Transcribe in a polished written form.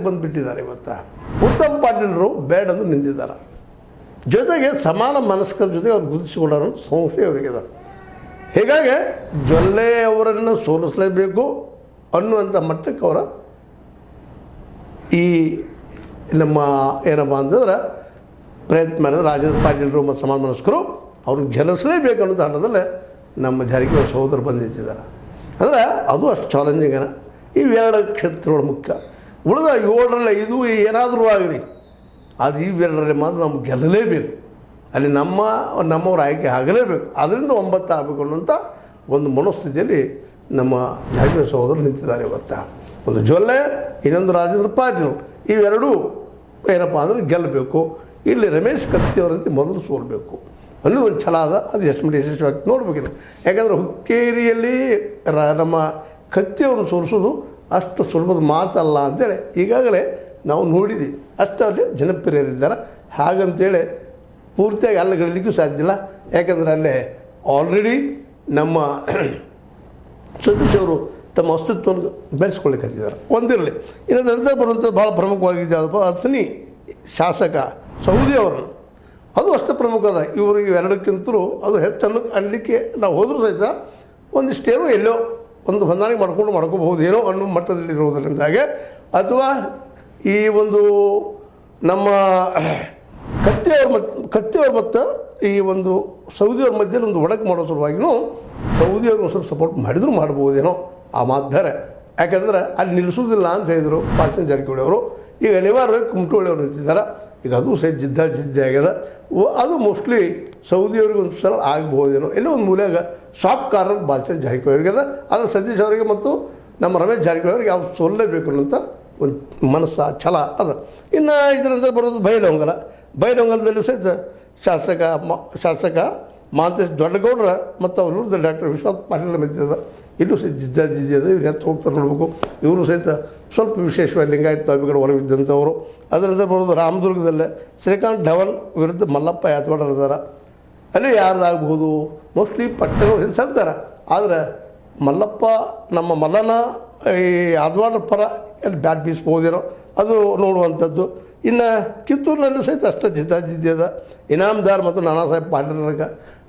ಬಂದುಬಿಟ್ಟಿದ್ದಾರೆ ಇವತ್ತು. ಉತ್ತಮ್ ಪಾಟೀಲರು ಬೇಡಂದು ನಿಂತಿದ್ದಾರೆ. ಜೊತೆಗೆ ಸಮಾನ ಮನಸ್ಕರ ಜೊತೆಗೆ ಅವ್ರು ಗುರುತಿಸಿಕೊಂಡಾರ ಸಂಶಯ ಅವರಿಗಿದೆ. ಹೀಗಾಗಿ ಜೊಲ್ಲೆ ಅವರನ್ನು ಸೋಲಿಸಲೇಬೇಕು ಅನ್ನುವಂಥ ಮಟ್ಟಕ್ಕೆ ಅವರ ಈ ನಮ್ಮ ಏನಪ್ಪ ಅಂತಂದ್ರೆ ಪ್ರಯತ್ನ ಮಾಡಿದ್ರೆ ರಾಜೇಂದ್ರ ಪಾಟೀಲರು ಮತ್ತು ಸಮಾನ ಮನಸ್ಕರು ಅವ್ರನ್ನ ಗೆಲ್ಲಿಸಲೇಬೇಕು ಅನ್ನೋ ಆಟದಲ್ಲೇ ನಮ್ಮ ಜಾರಕಿಹೊಳಿ ಸಹೋದರು ಬಂದು ನಿಂತಿದ್ದಾರೆ. ಅಂದರೆ ಅದು ಅಷ್ಟು ಚಾಲೆಂಜಿಂಗನ. ಇವೆರಡು ಕ್ಷೇತ್ರಗಳು ಮುಖ್ಯ. ಉಳಿದ 7ರಲ್ಲಿ 5 ಏನಾದರೂ ಆಗಲಿ, ಅದು ಇವೆರಡರಲ್ಲಿ ಮಾತ್ರ ನಮ್ಗೆ ಗೆಲ್ಲಲೇಬೇಕು. ಅಲ್ಲಿ ನಮ್ಮವ್ರ ಆಯ್ಕೆ ಆಗಲೇಬೇಕು. ಅದರಿಂದ 9 ಆಗಬೇಕು ಅನ್ನೋಂಥ ಒಂದು ಮನೋಸ್ಥಿತಿಯಲ್ಲಿ ನಮ್ಮ ಜಾರಕಿಹೊಳಿ ಸಹೋದರು ನಿಂತಿದ್ದಾರೆ ಇವತ್ತು. ಒಂದು ಜೊಲ್ಲೆ, ಇನ್ನೊಂದು ರಾಜೇಂದ್ರ ಪಾಟೀಲ್, ಇವೆರಡೂ ಏನಪ್ಪ ಅಂದರೆ ಗೆಲ್ಲಬೇಕು. ಇಲ್ಲಿ ರಮೇಶ್ ಕತ್ತಿ ಅವರಂತೆ ಮೊದಲು ಸೋಲ್ಬೇಕು ಅನ್ನೋದು ಒಂದು ಛಲ ಅದ. ಅದು ಎಷ್ಟು ಮಟ್ಟಿಗೆ ಯಶಸ್ವಿ ನೋಡ್ಬೇಕಿಲ್ಲ. ಯಾಕಂದರೆ ಹುಕ್ಕೇರಿಯಲ್ಲಿ ನಮ್ಮ ಕತ್ತಿಯವ್ರನ್ನ ಸೋಲಿಸೋದು ಅಷ್ಟು ಸುಲಭದ ಮಾತಲ್ಲ ಅಂತೇಳಿ ಈಗಾಗಲೇ ನಾವು ನೋಡಿದ್ದೀವಿ. ಅಷ್ಟು ಅಲ್ಲಿ ಜನಪ್ರಿಯರಿದ್ದಾರೆ. ಹಾಗಂತೇಳಿ ಪೂರ್ತಿಯಾಗಿ ಅಲ್ಲಿ ಗೆಲ್ಲಲಿಕ್ಕೂ ಸಾಧ್ಯ ಇಲ್ಲ. ಯಾಕಂದರೆ ಅಲ್ಲೇ ಆಲ್ರೆಡಿ ನಮ್ಮ ಸತೀಶ್ ಅವರು ತಮ್ಮ ಅಸ್ತಿತ್ವವನ್ನು ಬೆಳೆಸ್ಕೊಳ್ಳಿಕ್ಕತ್ತಿದ್ದಾರೆ. ಒಂದಿರಲಿ. ಇನ್ನು ನಂತರ ಬರುವಂಥದ್ದು ಭಾಳ ಪ್ರಮುಖವಾಗಿದ್ದು ಯಾವುದಪ್ಪ, ಅತನಿ ಶಾಸಕ ಸೌದಿ ಅವ್ರನ್ನ, ಅದು ಅಷ್ಟು ಪ್ರಮುಖ ಅದ. ಇವರು ಇವೆರಡಕ್ಕಿಂತಲೂ ಅದು ಹೆಚ್ಚನ್ನು ಅನ್ನಲಿಕ್ಕೆ ನಾವು ಹೋದರೂ ಸಹಿತ ಒಂದಿಷ್ಟೇನೋ ಎಲ್ಲೋ ಒಂದು ಹೊಂದಾಣಿಕೆ ಮಾಡ್ಕೋಬಹುದು ಏನೋ ಅನ್ನೋ ಮಟ್ಟದಲ್ಲಿರೋದರಿಂದಾಗೆ, ಅಥವಾ ಈ ಒಂದು ನಮ್ಮ ಕತ್ತಿಯವ್ರ ಮತ್ತು ಈ ಒಂದು ಸೌದಿಯವ್ರ ಮಧ್ಯೆ ಒಂದು ಒಡಕು ಮಾಡೋ ಸಲುವಾಗಿಯೂ ಸೌದಿಯವ್ರಿಗೆ ಸ್ವಲ್ಪ ಸಪೋರ್ಟ್ ಮಾಡಿದರೂ ಮಾಡ್ಬೋದೇನೋ, ಆ ಮಾತು ಬೇರೆ. ಯಾಕೆಂದ್ರೆ ಅಲ್ಲಿ ನಿಲ್ಲಿಸೋದಿಲ್ಲ ಅಂತ ಹೇಳಿದರು ಪಾಟೀಲ್ ಜಾರಕಿಹೊಳಿ ಅವರು. ಈಗ ಅನಿವಾರ್ಯ ಕುಮಟಳ್ಳಿ ಅವರು ನಿಂತಿದ್ದಾರೆ. ಈಗ ಅದು ಸಹ ಜಿದ್ದೆ ಆಗ್ಯದ. ಅದು ಮೋಸ್ಟ್ಲಿ ಸೌದಿಯವ್ರಿಗೆ ಒಂದು ಸಲ ಆಗ್ಬೋದೇನೋ. ಎಲ್ಲೋ ಒಂದು ಮೂಲೆಯಾಗ ಸಾಫ್ಟ್ ಕಾರ್ನರ್ ಪಾಟೀಲ್ ಜಾರಕಿಹೊಳಿ ಅದ. ಆದರೆ ಸತೀಶ್ ಅವರಿಗೆ ಮತ್ತು ನಮ್ಮ ರಮೇಶ್ ಜಾರಕಿಹೊಳಿ ಅವ್ರಿಗೆ ಯಾವ್ದು ಸೋಲ್ಲಲೇಬೇಕು ಅನ್ನೋಂಥ ಒಂದು ಮನಸ್ಸು ಛಲ ಅದ. ಇನ್ನು ಇದರಿಂದ ಬರೋದು ಬೈಲಹೊಂಗಲದಲ್ಲೂ ಸಹಿತ ಶಾಸಕ ಮಾಂತೇಶ್ ದೊಡ್ಡಗೌಡರ ಮತ್ತು ಅವ್ರ ವಿರುದ್ಧ ಡಾಕ್ಟರ್ ವಿಶ್ವನಾಥ್ ಪಾಟೀಲ್ ಮೆತ್ತಿದ. ಇಲ್ಲೂ ಸಹಿತ ಜಿದ್ದೆ ಅದ. ಇವ್ರು ಹೆಚ್ಚು ಹೋಗ್ತಾರೆ ನೋಡ್ಬೇಕು. ಇವರು ಸಹಿತ ಸ್ವಲ್ಪ ವಿಶೇಷವಾಗಿ ಲಿಂಗಾಯತ ತಾಬಿಗಳು ಹೊರಗಿದ್ದಂಥವರು. ಅದರಿಂದ ಬರೋದು ರಾಮದುರ್ಗದಲ್ಲೇ ಶ್ರೀಕಾಂತ್ ಧವನ್ ವಿರುದ್ಧ ಮಲ್ಲಪ್ಪ ಯಾತ್ವಾಡರು ಇದ್ದಾರೆ. ಅಲ್ಲಿ ಯಾರ್ದಾಗಬಹುದು, ಮೋಸ್ಟ್ಲಿ ಪಟ್ಟಣಗಳು ಹಿಂಸರ್ತಾರೆ. ಆದರೆ ಮಲ್ಲಪ್ಪ ನಮ್ಮ ಮಲ್ಲನ ಈ ಯಾದವಾಡರ ಪರ ಅಲ್ಲಿ ಬ್ಯಾಟ್ ಬೀಸ್ಬೋದೇನೋ, ಅದು ನೋಡುವಂಥದ್ದು. ಇನ್ನು ಕಿತ್ತೂರಿನಲ್ಲೂ ಸಹಿತ ಅಷ್ಟು ಜಿದ್ದೆ ಅದ. ಇನಾಮದಾರ್ ಮತ್ತು ನಾನಾ ಸಾಹೇಬ್ ಪಾಟೀಲರಿಗೆ